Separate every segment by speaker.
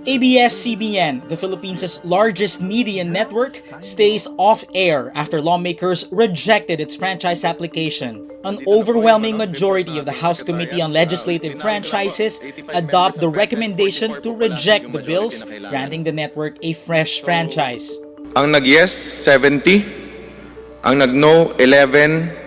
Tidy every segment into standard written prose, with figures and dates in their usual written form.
Speaker 1: ABS-CBN, the Philippines' largest media network, stays off-air after lawmakers rejected its franchise application. An overwhelming majority of the House Committee on Legislative Franchises adopt the recommendation to reject the bills, granting the network a fresh franchise.
Speaker 2: Ang nag-yes, 70. Ang nag-no, 11.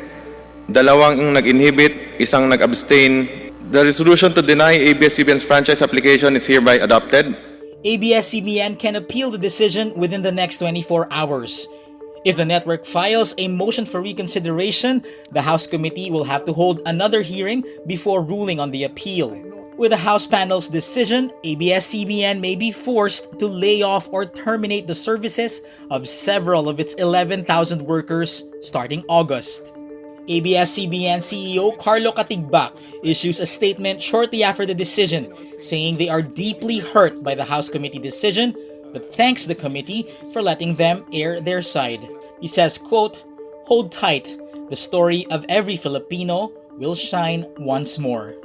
Speaker 2: Dalawang nag-inhibit, isang nag-abstain. The resolution to deny ABS-CBN's franchise application is hereby adopted.
Speaker 1: ABS-CBN can appeal the decision within the next 24 hours. If the network files a motion for reconsideration, the House Committee will have to hold another hearing before ruling on the appeal. With the House panel's decision, ABS-CBN may be forced to lay off or terminate the services of several of its 11,000 workers starting August. ABS-CBN CEO Carlo Katigbak issues a statement shortly after the decision, saying they are deeply hurt by the House Committee decision, but thanks the committee for letting them air their side. He says, quote, "Hold tight, the story of every Filipino will shine once more."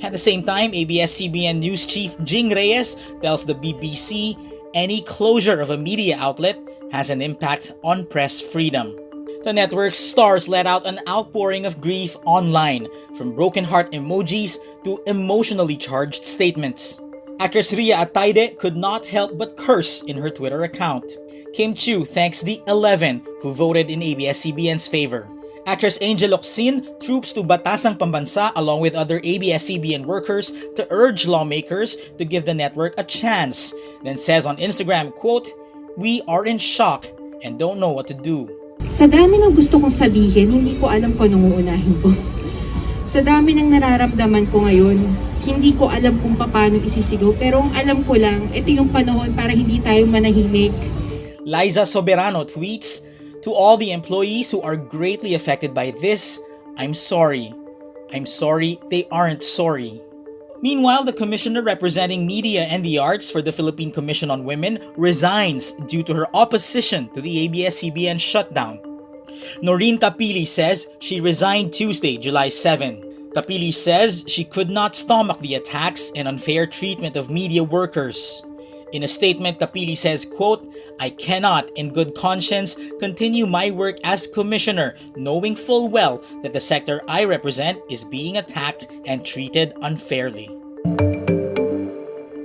Speaker 1: At the same time, ABS-CBN News Chief Jing Reyes tells the BBC any closure of a media outlet has an impact on press freedom. The network's stars let out an outpouring of grief online, from broken heart emojis to emotionally charged statements. Actress Ria Ataide could not help but curse in her Twitter account. Kim Chiu thanks the 11 who voted in ABS-CBN's favor. Actress Angel Locsin troops to Batasang Pambansa along with other ABS-CBN workers to urge lawmakers to give the network a chance, then says on Instagram, quote, "We are in shock and don't know what to do."
Speaker 3: Sa dami ng gusto kong sabihin, hindi ko alam kung anong uunahin ko. Sa dami ng nararamdaman ko ngayon, hindi ko alam kung paano isisigaw. Pero ang alam ko lang, ito yung panahon para hindi tayo manahimik.
Speaker 1: Liza Soberano tweets, "To all the employees who are greatly affected by this, I'm sorry. I'm sorry they aren't sorry." Meanwhile, the commissioner representing media and the arts for the Philippine Commission on Women resigns due to her opposition to the ABS-CBN shutdown. Noreen Kapili says she resigned Tuesday, July 7. Kapili says she could not stomach the attacks and unfair treatment of media workers. In a statement, Kapili says, quote, "I cannot, in good conscience, continue my work as commissioner, knowing full well that the sector I represent is being attacked and treated unfairly."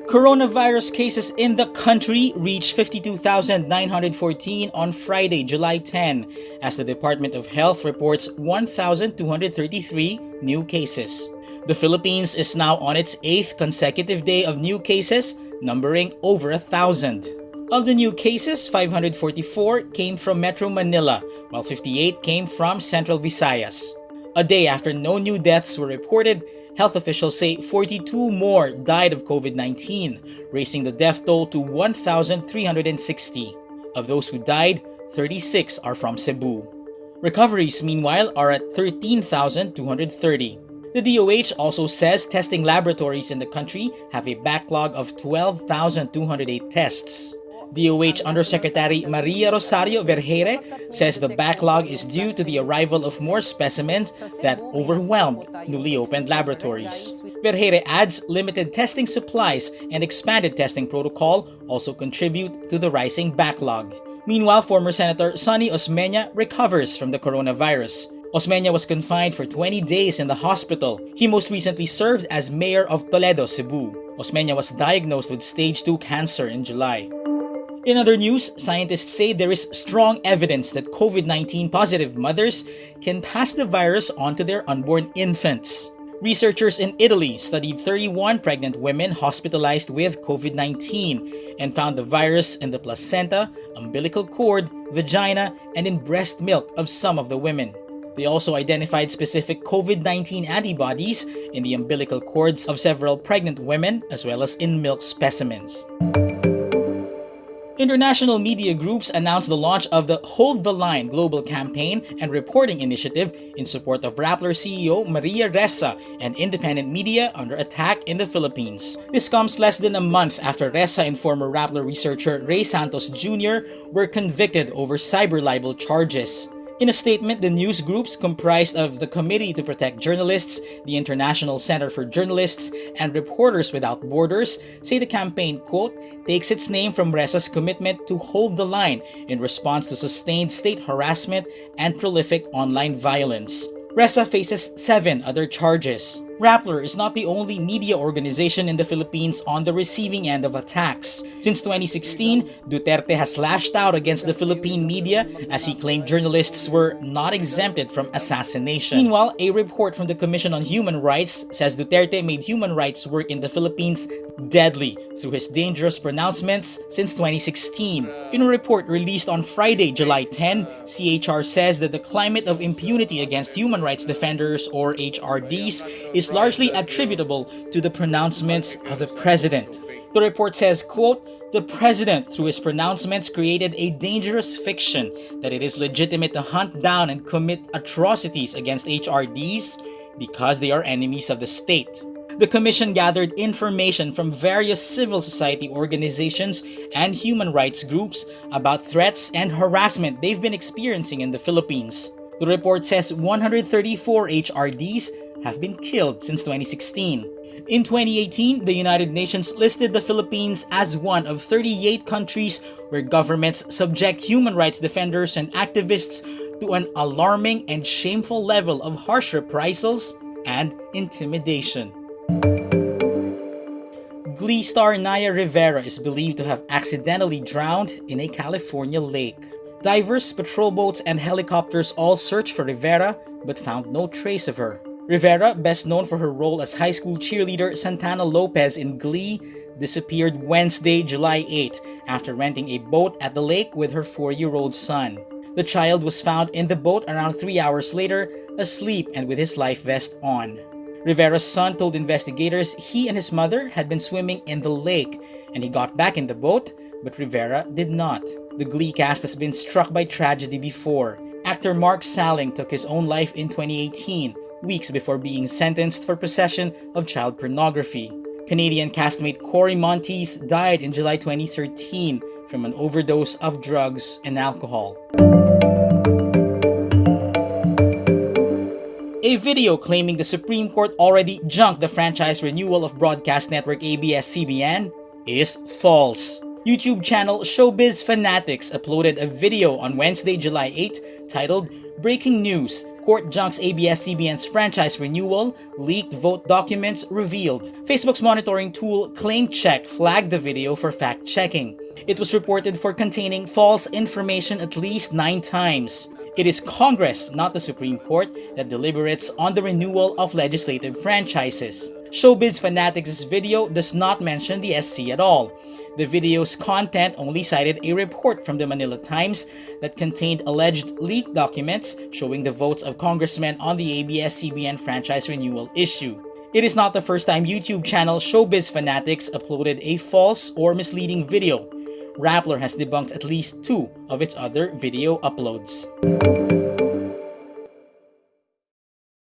Speaker 1: Coronavirus cases in the country reached 52,914 on Friday, July 10, as the Department of Health reports 1,233 new cases. The Philippines is now on its 8th consecutive day of new cases, numbering over 1,000. Of the new cases, 544 came from Metro Manila, while 58 came from Central Visayas. A day after no new deaths were reported, health officials say 42 more died of COVID-19, raising the death toll to 1,360. Of those who died, 36 are from Cebu. Recoveries, meanwhile, are at 13,230. The DOH also says testing laboratories in the country have a backlog of 12,208 tests. DOH Undersecretary Maria Rosario Vergeire says the backlog is due to the arrival of more specimens that overwhelmed newly opened laboratories. Vergeire adds limited testing supplies and expanded testing protocol also contribute to the rising backlog. Meanwhile, former Senator Sonny Osmeña recovers from the coronavirus. Osmeña was confined for 20 days in the hospital. He most recently served as mayor of Toledo, Cebu. Osmeña was diagnosed with stage 2 cancer in July. In other news, scientists say there is strong evidence that COVID-19 positive mothers can pass the virus on to their unborn infants. Researchers in Italy studied 31 pregnant women hospitalized with COVID-19 and found the virus in the placenta, umbilical cord, vagina, and in breast milk of some of the women. They also identified specific COVID-19 antibodies in the umbilical cords of several pregnant women as well as in milk specimens. International media groups announced the launch of the Hold the Line global campaign and reporting initiative in support of Rappler CEO Maria Ressa and independent media under attack in the Philippines. This comes less than a month after Ressa and former Rappler researcher Ray Santos Jr. were convicted over cyber libel charges. In a statement, the news groups comprised of the Committee to Protect Journalists, the International Center for Journalists, and Reporters Without Borders say the campaign, quote, takes its name from Ressa's commitment to hold the line in response to sustained state harassment and prolific online violence. Ressa faces 7 other charges. Rappler is not the only media organization in the Philippines on the receiving end of attacks. Since 2016, Duterte has lashed out against the Philippine media as he claimed journalists were not exempted from assassination. Meanwhile, a report from the Commission on Human Rights says Duterte made human rights work in the Philippines deadly through his dangerous pronouncements since 2016. In a report released on Friday, July 10, CHR says that the climate of impunity against human rights defenders, or HRDs, is largely attributable to the pronouncements of the president. The report says, quote, the president, through his pronouncements, created a dangerous fiction that it is legitimate to hunt down and commit atrocities against HRDs because they are enemies of the state. The commission gathered information from various civil society organizations and human rights groups about threats and harassment they've been experiencing in the Philippines. The report says 134 HRDs have been killed since 2016. In 2018, the United Nations listed the Philippines as one of 38 countries where governments subject human rights defenders and activists to an alarming and shameful level of harsh reprisals and intimidation. Glee star Naya Rivera is believed to have accidentally drowned in a California lake. Divers, patrol boats, and helicopters all searched for Rivera but found no trace of her. Rivera, best known for her role as high school cheerleader Santana Lopez in Glee, disappeared Wednesday, July 8 after renting a boat at the lake with her 4-year-old son. The child was found in the boat around 3 hours later, asleep and with his life vest on. Rivera's son told investigators he and his mother had been swimming in the lake and he got back in the boat, but Rivera did not. The Glee cast has been struck by tragedy before. Actor Mark Salling took his own life in 2018, weeks before being sentenced for possession of child pornography. Canadian castmate Cory Monteith died in July 2013 from an overdose of drugs and alcohol. A video claiming the Supreme Court already junked the franchise renewal of broadcast network ABS-CBN is false. YouTube channel Showbiz Fanatics uploaded a video on Wednesday, July 8 titled Breaking News, Court Junks ABS-CBN's franchise renewal, leaked vote documents revealed. Facebook's monitoring tool ClaimCheck flagged the video for fact-checking. It was reported for containing false information at least 9 times. It is Congress, not the Supreme Court, that deliberates on the renewal of legislative franchises. Showbiz Fanatics' video does not mention the SC at all. The video's content only cited a report from the Manila Times that contained alleged leaked documents showing the votes of congressmen on the ABS-CBN franchise renewal issue. It is not the first time YouTube channel Showbiz Fanatics uploaded a false or misleading video. Rappler has debunked at least 2 of its other video uploads.